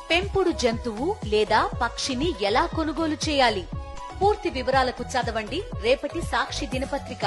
పెంపుడు జంతువు లేదా పక్షిని ఎలా కొనుగోలు చేయాలి? పూర్తి వివరాలకు చదవండి రేపటి సాక్షి దినపత్రిక.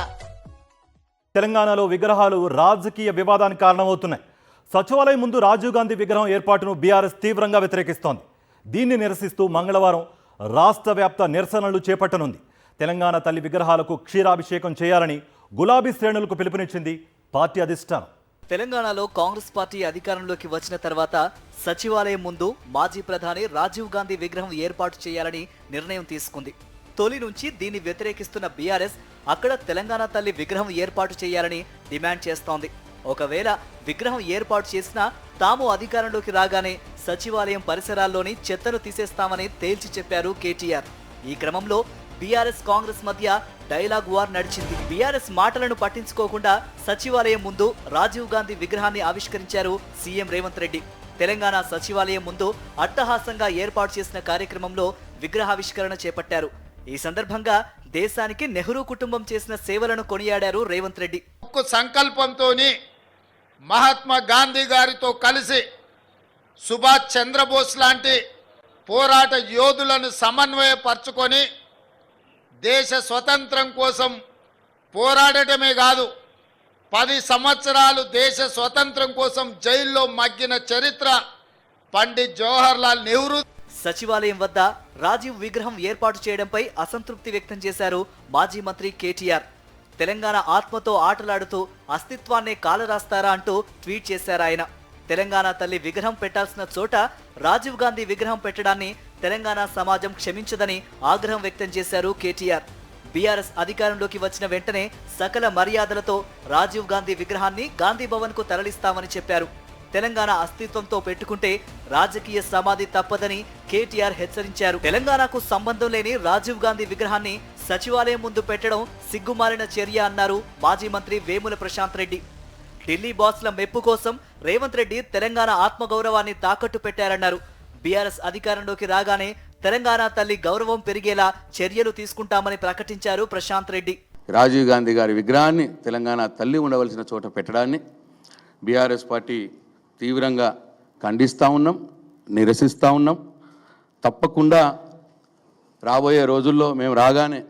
తెలంగాణలో విగ్రహాలు రాజకీయ వివాదానికి కారణమవుతున్నాయి. సచివాలయం ముందు రాజీవ్ గాంధీ విగ్రహం ఏర్పాటును బీఆర్ఎస్ తీవ్రంగా వ్యతిరేకిస్తోంది. దీన్ని నిరసిస్తూ మంగళవారం రాష్ట్ర వ్యాప్త నిరసనలు చేపట్టనుంది. తెలంగాణ తల్లి విగ్రహాలకు క్షీరాభిషేకం చేయాలని గులాబీ శ్రేణులకు పిలుపునిచ్చింది పార్టీ అధిష్టానం. తెలంగాణలో కాంగ్రెస్ పార్టీ అధికారంలోకి వచ్చిన తర్వాత సచివాలయం ముందు మాజీ ప్రధాని రాజీవ్ గాంధీ విగ్రహం ఏర్పాటు చేయాలని నిర్ణయం తీసుకుంది. తొలి నుంచి దీన్ని వ్యతిరేకిస్తున్న బీఆర్ఎస్ అక్కడ తెలంగాణ తల్లి విగ్రహం ఏర్పాటు చేయాలని డిమాండ్ చేస్తోంది. ఒకవేళ విగ్రహం ఏర్పాటు చేసినా తాము అధికారంలోకి రాగానే సచివాలయం పరిసరాల్లోని చెత్తను తీసేస్తామని తేల్చి చెప్పారు కేటీఆర్. ఈ క్రమంలో బీఆర్ఎస్ కాంగ్రెస్ మధ్య డైలాగ్ వార్ నడిచింది. బీఆర్ఎస్ మాటలను పట్టించుకోకుండా సచివాలయం ముందు రాజీవ్ గాంధీ విగ్రహాన్ని ఆవిష్కరించారు సీఎం రేవంత్ రెడ్డి. తెలంగాణ సచివాలయం ముందు అట్టహాసంగా ఏర్పాటు చేసిన కార్యక్రమంలో విగ్రహావిష్కరణ చేపట్టారు. ఈ సందర్భంగా దేశానికి నెహ్రూ కుటుంబం చేసిన సేవలను కొనియాడారు రేవంత్ రెడ్డి. సంకల్పంతోని మహాత్మా గాంధీ గారితో కలిసి సుభాష్ చంద్రబోస్ లాంటి పోరాట యోధులను సమన్వయపరచుకొని దేశ స్వతంత్రం కోసం పోరాడటమే కాదు 10 సంవత్సరాలు దేశ స్వతంత్రం కోసం జైల్లో మగ్గిన చరిత్ర పండిత్ జవహర్ లాల్ నెహ్రూ. సచివాలయం వద్ద రాజీవ్ విగ్రహం ఏర్పాటు చేయడంపై అసంతృప్తి వ్యక్తం చేశారు మాజీ మంత్రి కేటీఆర్. తెలంగాణ ఆత్మతో ఆటలాడుతూ అస్తిత్వాన్నే కాలరాస్తారా అంటూ ట్వీట్ చేశారు ఆయన. తెలంగాణ తల్లి విగ్రహం పెట్టాల్సిన చోట రాజీవ్ గాంధీ విగ్రహం పెట్టడాన్ని తెలంగాణ సమాజం క్షమించదని ఆగ్రహం వ్యక్తం చేశారు కేటీఆర్. బీఆర్ఎస్ అధికారంలోకి వచ్చిన వెంటనే సకల మర్యాదలతో రాజీవ్ గాంధీ విగ్రహాన్ని గాంధీ భవన్ కు తరలిస్తామని చెప్పారు. తెలంగాణ అస్తిత్వంతో పెట్టుకుంటే రాజకీయ సమాధి తప్పదని కేటీఆర్ హెచ్చరించారు. తెలంగాణకు సంబంధం లేని రాజీవ్ గాంధీ విగ్రహాన్ని సచివాలయం ముందు పెట్టడం సిగ్గుమాలిన చర్య అన్నారు మాజీ మంత్రి వేముల ప్రశాంత్ రెడ్డి. ఢిల్లీ బాస్ల మెప్పు కోసం రేవంత్ రెడ్డి తెలంగాణ ఆత్మగౌరవాన్ని తాకట్టు పెట్టారన్నారు. బీఆర్ఎస్ అధికారంలోకి రాగానే తెలంగాణ తల్లి గౌరవం పెరిగేలా చర్యలు తీసుకుంటామని ప్రకటించారు ప్రశాంత్ రెడ్డి. రాజీవ్ గాంధీ గారి విగ్రహాన్ని తెలంగాణ తల్లి ఉండవలసిన చోట పెట్టడాన్ని బీఆర్ఎస్ పార్టీ తీవ్రంగా ఖండిస్తూ ఉన్నాం, నిరసిస్తూ ఉన్నాం. తప్పకుండా రాబోయే రోజుల్లో మేము రాగానే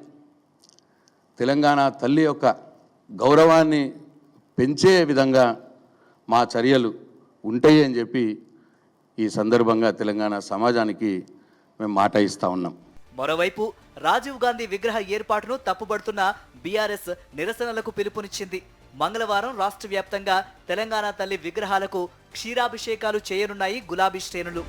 తెలంగాణ తల్లి యొక్క గౌరవాన్ని పెంచే విధంగా మా చర్యలు ఉంటాయి అని చెప్పి ఈ సందర్భంగా తెలంగాణ సమాజానికి మేము మాట ఇస్తూ ఉన్నాం. మరోవైపు రాజీవ్ గాంధీ విగ్రహ ఏర్పాటును తప్పుబడుతున్న బీఆర్ఎస్ నిరసనలకు పిలుపునిచ్చింది. మంగళవారం రాష్ట్ర వ్యాప్తంగా తెలంగాణ తల్లి విగ్రహాలకు క్షీరాభిషేకాలు చేయనున్నాయి గులాబీ శ్రేణులు.